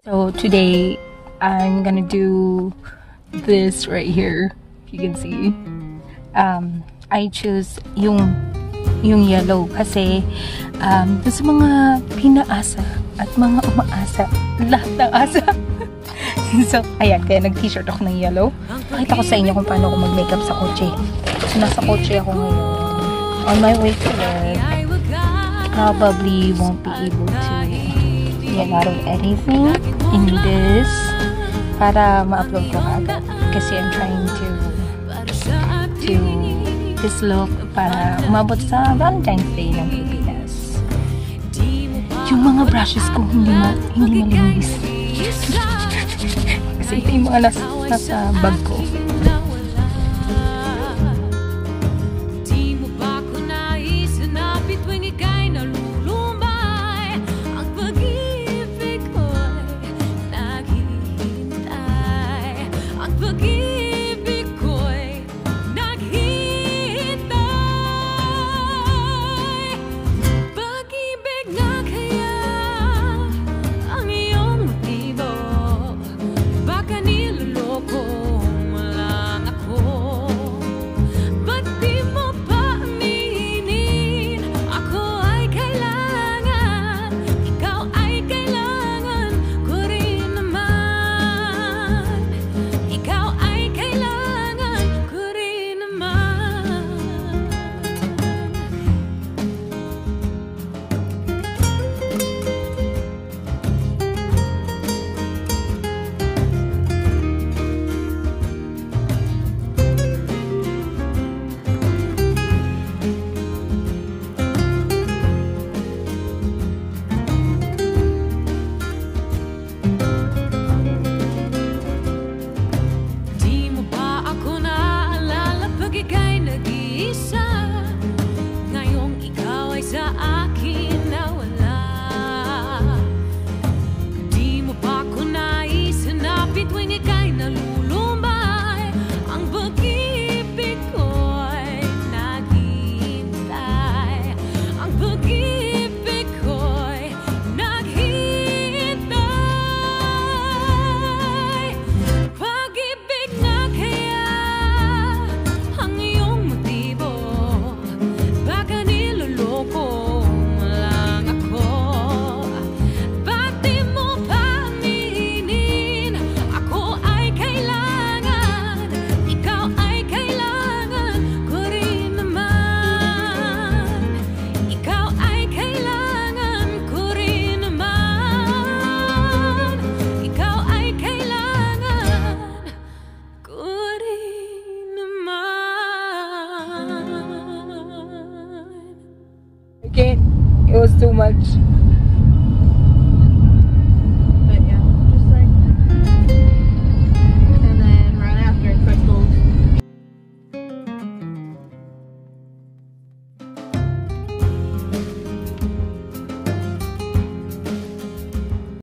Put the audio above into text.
So today I'm gonna do this right here. If you can see, I choose yung yellow kasi dun sa mga pinaasa at mga umaasa, lahat ng asa. So ayan, kaya nag-t-shirt ako ng yellow. Pakita ko sa inyo kung paano ako mag-makeup sa kotse. So nasa kotse ako ngayon, on my way to work. Probably won't be able to get out of anything in this para ma-upload ko agad kasi I'm trying to this look para umabot sa Valentine's Day ng Pilipinas. Yung mga brushes ko hindi malinis kasi ito yung mga nasa bag ko. It was too much.